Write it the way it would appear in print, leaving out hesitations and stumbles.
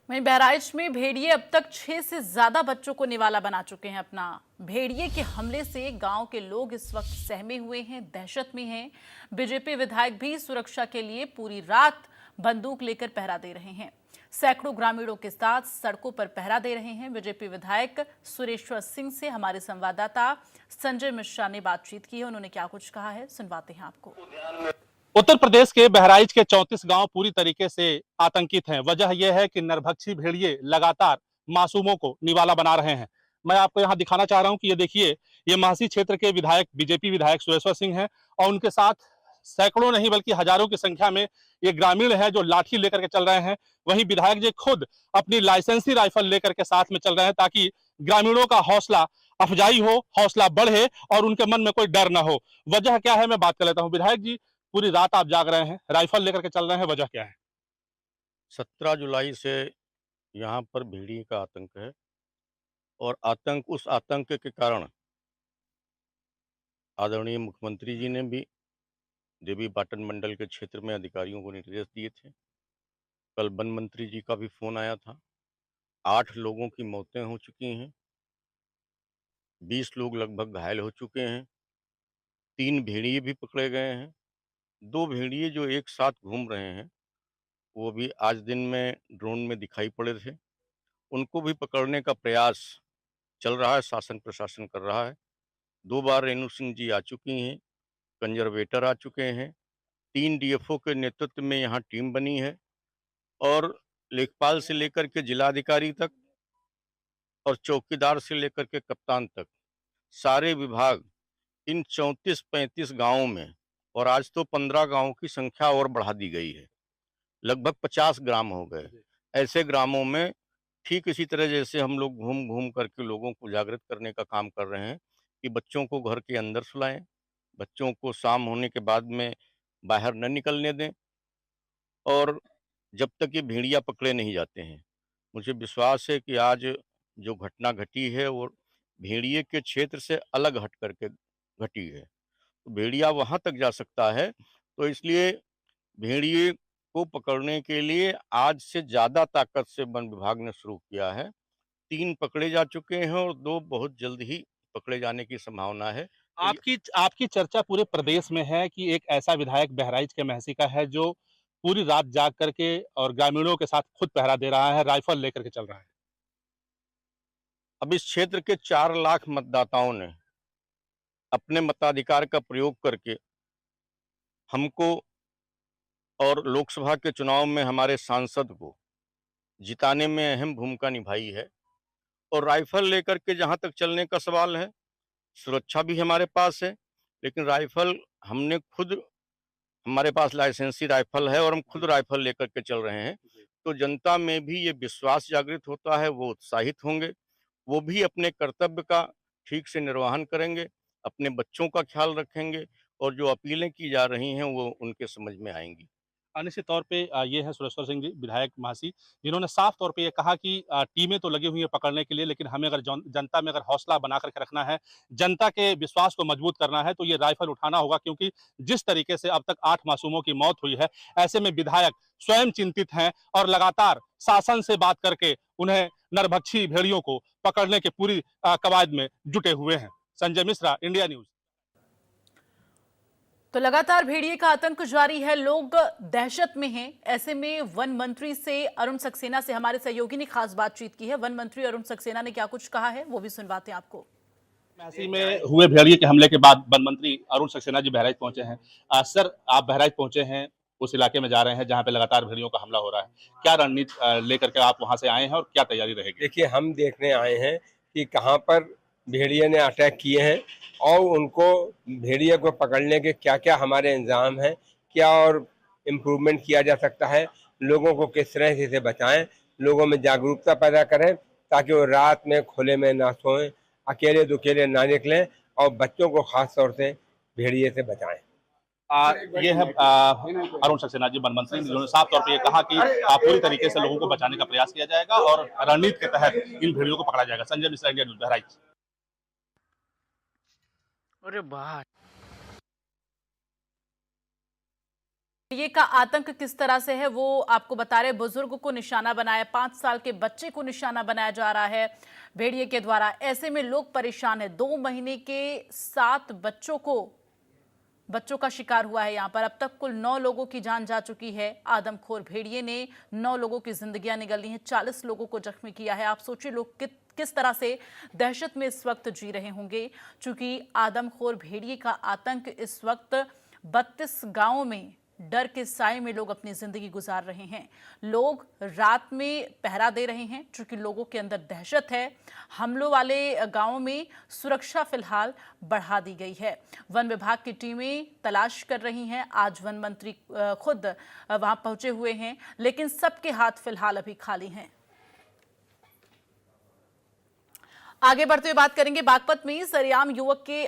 वहीं बहराइच में भेड़िए अब तक 6 से ज्यादा बच्चों को निवाला बना चुके हैं। अपना भेड़िए के हमले से गांव के लोग इस वक्त सहमे हुए हैं, दहशत में हैं। बीजेपी विधायक भी सुरक्षा के लिए पूरी रात बंदूक लेकर पहरा दे रहे हैं। सैकड़ों ग्रामीणों के साथ सड़कों पर पहरा दे रहे हैं। बीजेपी विधायक सुरेश्वर सिंह से हमारे संवाददाता संजय मिश्रा ने बातचीत की है। उन्होंने क्या कुछ कहा है, सुनवाते हैं आपको। उत्तर प्रदेश के बहराइच के 34 गांव पूरी तरीके से आतंकित हैं। वजह यह है कि नरभक्षी भेड़िए लगातार मासूमों को निवाला बना रहे हैं। मैं आपको यहां दिखाना चाह रहा हूं कि ये देखिए, ये महासी क्षेत्र के विधायक, बीजेपी विधायक सुरेश्वर सिंह हैं और उनके साथ सैकड़ों नहीं बल्कि हजारों की संख्या में ये ग्रामीण है जो लाठी लेकर के चल रहे हैं। वहीं विधायक जी खुद अपनी लाइसेंसी राइफल लेकर के साथ में चल रहे हैं ताकि ग्रामीणों का हौसला अफजाई हो, हौसला बढ़े और उनके मन में कोई डर ना हो। वजह क्या है, मैं बात कर लेता हूँ। विधायक जी, पूरी रात आप जाग रहे हैं, राइफल लेकर के चल रहे हैं, वजह क्या है? 17 जुलाई से यहाँ पर भेड़िए का आतंक है और उस आतंक के कारण आदरणीय मुख्यमंत्री जी ने भी देवी पाटन मंडल के क्षेत्र में अधिकारियों को निर्देश दिए थे। कल वन मंत्री जी का भी फोन आया था। 8 लोगों की मौतें हो चुकी हैं, 20 लोग लगभग घायल हो चुके हैं, 3 भेड़िए भी पकड़े गए हैं। 2 भेड़िए जो एक साथ घूम रहे हैं वो भी आज दिन में ड्रोन में दिखाई पड़े थे। उनको भी पकड़ने का प्रयास चल रहा है, शासन प्रशासन कर रहा है। 2 बार रेणु सिंह जी आ चुकी हैं, कंजर्वेटर आ चुके हैं, 3 डीएफओ के नेतृत्व में यहाँ टीम बनी है और लेखपाल से लेकर के जिलाधिकारी तक और चौकीदार से लेकर के कप्तान तक सारे विभाग इन 34-35 गांवों में, और आज तो 15 गांवों की संख्या और बढ़ा दी गई है, लगभग 50 ग्राम हो गए। ऐसे ग्रामों में ठीक इसी तरह जैसे हम लोग घूम घूम करके लोगों को जागृत करने का काम कर रहे हैं कि बच्चों को घर के अंदर सुलाएं, बच्चों को शाम होने के बाद में बाहर न निकलने दें और जब तक ये भेड़िया पकड़े नहीं जाते हैं। मुझे विश्वास है कि आज जो घटना घटी है वो भेड़िए के क्षेत्र से अलग हट करके घटी है। तो भेड़िया वहाँ तक जा सकता है, तो इसलिए भेड़िए को पकड़ने के लिए आज से ज़्यादा ताकत से वन विभाग ने शुरू किया है। 3 पकड़े जा चुके हैं और 2 बहुत जल्द ही पकड़े जाने की संभावना है। तो ये आपकी आपकी चर्चा पूरे प्रदेश में है कि एक ऐसा विधायक बहराइच के महसी का है जो पूरी रात जाग करके और ग्रामीणों के साथ खुद पहरा दे रहा है, राइफल लेकर के चल रहा है। अब इस क्षेत्र के 4 लाख मतदाताओं ने अपने मताधिकार का प्रयोग करके हमको और लोकसभा के चुनाव में हमारे सांसद को जिताने में अहम भूमिका निभाई है। और राइफल लेकर के जहाँ तक चलने का सवाल है, सुरक्षा भी हमारे पास है, लेकिन राइफल हमने खुद, हमारे पास लाइसेंसी राइफल है और हम खुद राइफल लेकर के चल रहे हैं। तो जनता में भी ये विश्वास जागृत होता है, वो उत्साहित होंगे, वो भी अपने कर्तव्य का ठीक से निर्वहन करेंगे, अपने बच्चों का ख्याल रखेंगे और जो अपीलें की जा रही हैं वो उनके समझ में आएंगी। निश्चित तौर पे ये है सुरेश्वर सिंह जी, विधायक महासी, जिन्होंने साफ तौर पे ये कहा कि टीमें तो लगी हुई है पकड़ने के लिए, लेकिन हमें अगर जनता में अगर हौसला बना करके रखना है, जनता के विश्वास को मजबूत करना है, तो ये राइफल उठाना होगा। क्योंकि जिस तरीके से अब तक 8 मासूमों की मौत हुई है, ऐसे में विधायक स्वयं चिंतित हैं और लगातार शासन से बात करके उन्हें नरभक्षी भेड़ियों को पकड़ने के पूरी कवायद में जुटे हुए हैं। Sanjay Mishra, India news. तो लगातार भेड़िए का आतंक जारी है, लोग दहशत में हैं। ऐसे में वन मंत्री से अरुण सक्सेना से हमारे सहयोगी ने खास बातचीत की है। वन मंत्री अरुण सक्सेना ने क्या कुछ कहा है वो भी सुनवाते हैं आपको। महसी में हुए भेड़िए के हमले के बाद वन मंत्री अरुण सक्सेना जी बहराइच पहुंचे हैं। सर, आप बहराइच पहुंचे हैं, उस इलाके में जा रहे हैं जहां पे लगातार भेड़ियों का हमला हो रहा है। क्या रणनीति लेकर के आप वहां से आए हैं और क्या तैयारी रहेगी? देखिए, हम देखने आए हैं कि कहाँ पर भेड़िए ने अटैक किए हैं और उनको, भेड़िए को पकड़ने के क्या क्या हमारे इंतजाम हैं, क्या और इम्प्रूवमेंट किया जा सकता है, लोगों को किस तरह से इसे बचाएं, लोगों में जागरूकता पैदा करें ताकि वो रात में खुले में ना सोएं, अकेले दुकेले ना निकलें और बच्चों को खास तौर से भेड़िए से बचाएं। ये है अरुण सक्सेना जी, वन मंत्री, जिन्होंने साफ तौर पर ये कहा कि पूरी तरीके से लोगों को बचाने का प्रयास किया जाएगा और रणनीति के तहत इन भेड़ियों को पकड़ा जाएगा। Sanjay Mishra, India news, Bahraich. अरे वाह। भेड़िए का आतंक किस तरह से है वो आपको बता रहे। बुजुर्ग को निशाना बनाया, 5 साल के बच्चे को निशाना बनाया जा रहा है भेड़िए के द्वारा। ऐसे में लोग परेशान है। 2 महीने के 7 बच्चों का शिकार हुआ है यहाँ पर। अब तक कुल 9 लोगों की जान जा चुकी है। आदमखोर भेड़िए ने 9 लोगों की जिंदगियां निगली हैं, 40 लोगों को जख्मी किया है। आप सोचिए लोग किस तरह से दहशत में इस वक्त जी रहे होंगे, क्योंकि आदमखोर भेड़िए का आतंक इस वक्त 32 गांवों में डर के साए में लोग अपनी जिंदगी गुजार रहे हैं। लोग रात में पहरा दे रहे हैं क्योंकि लोगों के अंदर दहशत है। हमलों वाले गांवों में सुरक्षा फिलहाल बढ़ा दी गई है। वन विभाग की टीमें तलाश कर रही हैं। आज वन मंत्री खुद वहां पहुंचे हुए हैं, लेकिन सबके हाथ फिलहाल अभी खाली हैं। आगे बढ़ते हुए बात करेंगे बागपत में सरेआम युवक के